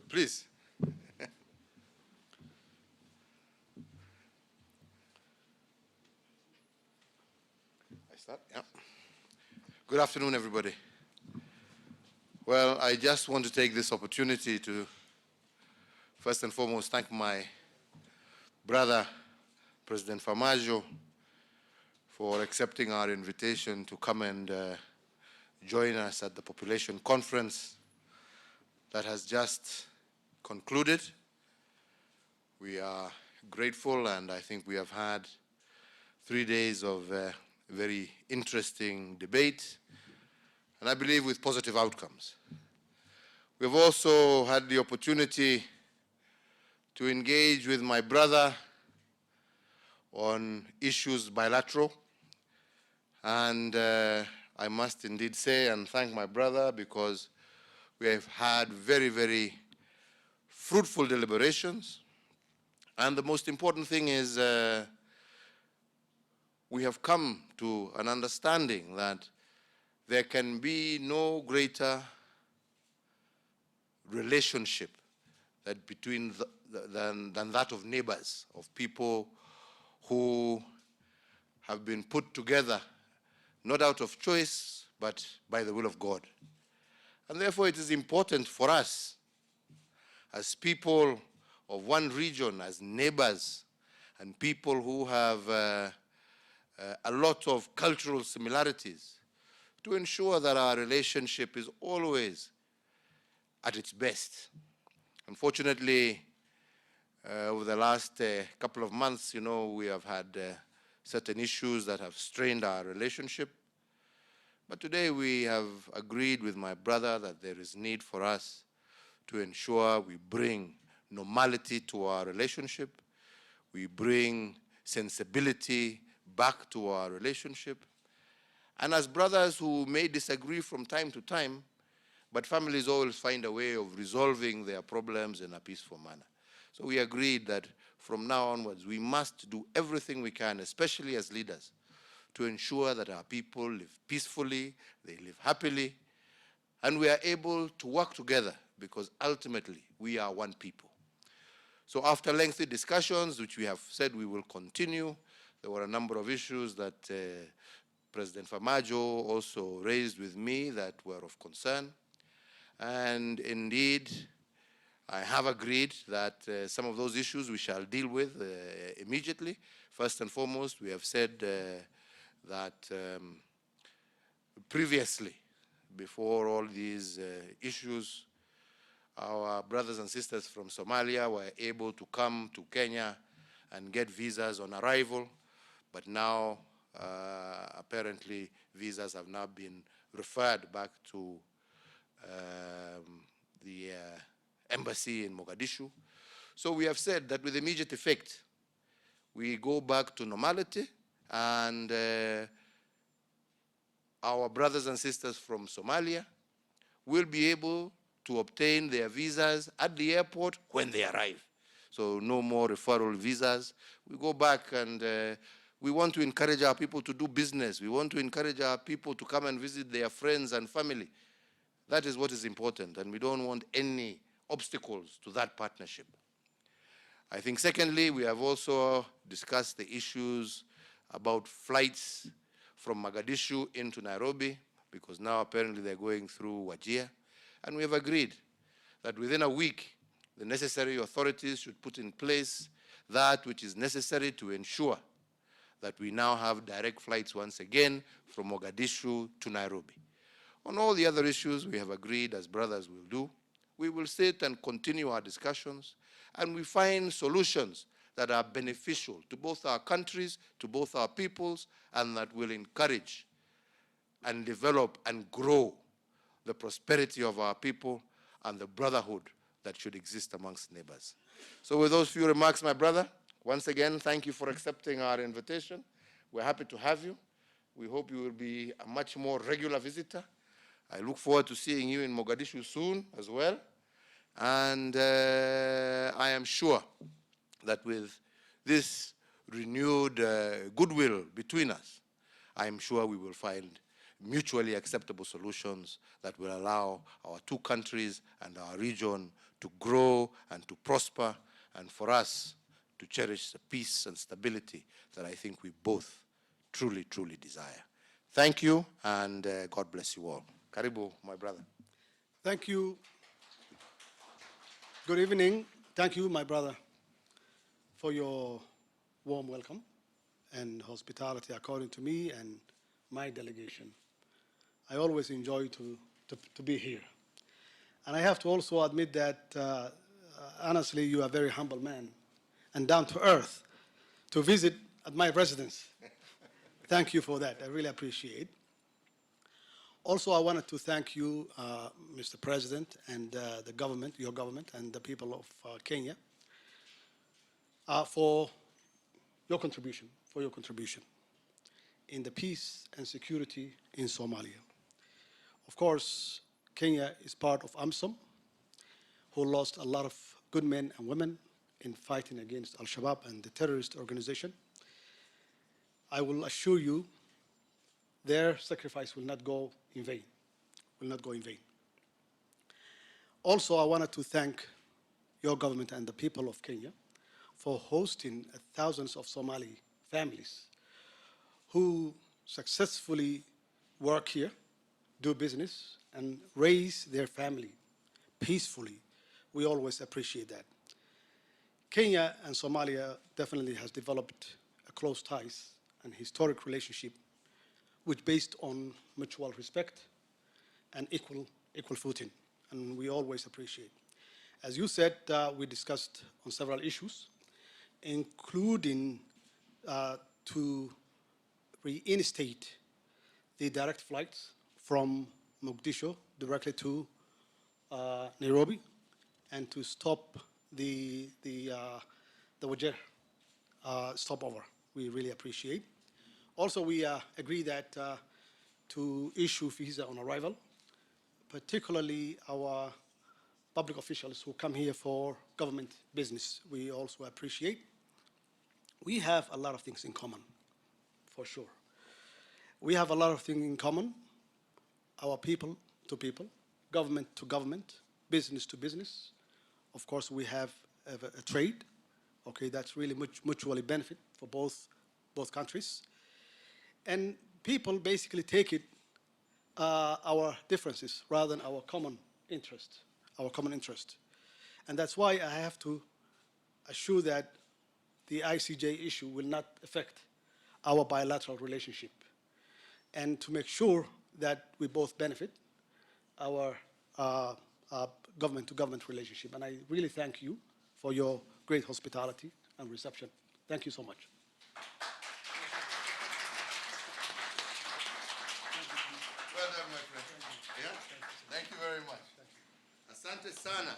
Please. I start? Yeah. Good afternoon, everybody. Well, I just want to take this opportunity to, first and foremost, thank my brother, President Farmajo, for accepting our invitation to come and join us at the population conference that has just concluded. We are grateful, and I think we have had 3 days of very interesting debate, and I believe with positive outcomes. We've also had the opportunity to engage with my brother on issues bilateral, and I must indeed say and thank my brother because we have had very, very fruitful deliberations. And the most important thing is we have come to an understanding that there can be no greater relationship that between than that of neighbors, of people who have been put together not out of choice, but by the will of God. And therefore it is important for us as people of one region, as neighbors, and people who have a lot of cultural similarities, to ensure that our relationship is always at its best. Unfortunately, over the last couple of months, you know, we have had certain issues that have strained our relationship. But today we have agreed with my brother that there is need for us to ensure we bring normality to our relationship, we bring sensibility back to our relationship. And as brothers who may disagree from time to time, but families always find a way of resolving their problems in a peaceful manner. So we agreed that from now onwards, we must do everything we can, especially as leaders, to ensure that our people live peacefully, they live happily, and we are able to work together because ultimately we are one people. So after lengthy discussions, which we have said we will continue, there were a number of issues that President Farmajo also raised with me that were of concern. And indeed, I have agreed that some of those issues we shall deal with immediately. First and foremost, we have said that previously, before all these issues, our brothers and sisters from Somalia were able to come to Kenya and get visas on arrival, but now apparently visas have now been referred back to the embassy in Mogadishu. So we have said that with immediate effect, we go back to normality, and our brothers and sisters from Somalia will be able to obtain their visas at the airport when they arrive. So no more referral visas. We go back, and we want to encourage our people to do business. We want to encourage our people to come and visit their friends and family. That is what is important, and we don't want any obstacles to that partnership. I think secondly, we have also discussed the issues about flights from Mogadishu into Nairobi, because now apparently they're going through Wajir. And we have agreed that within a week, the necessary authorities should put in place that which is necessary to ensure that we now have direct flights once again from Mogadishu to Nairobi. On all the other issues, we have agreed, as brothers will do, we will sit and continue our discussions, and we find solutions that are beneficial to both our countries, to both our peoples, and that will encourage and develop and grow the prosperity of our people and the brotherhood that should exist amongst neighbors. So with those few remarks, my brother, once again, thank you for accepting our invitation. We're happy to have you. We hope you will be a much more regular visitor. I look forward to seeing you in Mogadishu soon as well. And I am sure that with this renewed goodwill between us, I am sure we will find mutually acceptable solutions that will allow our two countries and our region to grow and to prosper, and for us to cherish the peace and stability that I think we both truly, truly desire. Thank you, and God bless you all. Karibu, my brother. Thank you. Good evening. Thank you, my brother, for your warm welcome and hospitality according to me and my delegation. I always enjoy to be here. And I have to also admit that, honestly, you are a very humble man and down to earth to visit at my residence. Thank you for that. I really appreciate it. Also, I wanted to thank you, Mr. President, and the government, your government, and the people of Kenya for your contribution in the peace and security in Somalia. Of course, Kenya is part of AMSOM, who lost a lot of good men and women in fighting against Al-Shabaab and the terrorist organization. I will assure you their sacrifice will not go in vain, Also, I wanted to thank your government and the people of Kenya for hosting thousands of Somali families who successfully work here, do business, and raise their family peacefully. We always appreciate that. Kenya and Somalia definitely has developed a close ties and historic relationship which based on mutual respect and equal footing, and we always appreciate. As you said, we discussed on several issues, including to reinstate the direct flights from Mogadishu directly to Nairobi, and to stop the Wajir stopover. We really appreciate. Also, we agree that to issue visa on arrival, particularly our public officials who come here for government business, we also appreciate. We have a lot of things in common, for sure. We have a lot of things in common, our people to people, government to government, business to business. Of course, we have a trade, okay, that's really mutually benefit for both countries. And people basically take it our differences rather than our common interest. And that's why I have to assure that the ICJ issue will not affect our bilateral relationship, and to make sure that we both benefit our government-to-government relationship. And I really thank you for your great hospitality and reception. Thank you so much. Well done, my friend. Yeah? Thank you very much. Asante sana.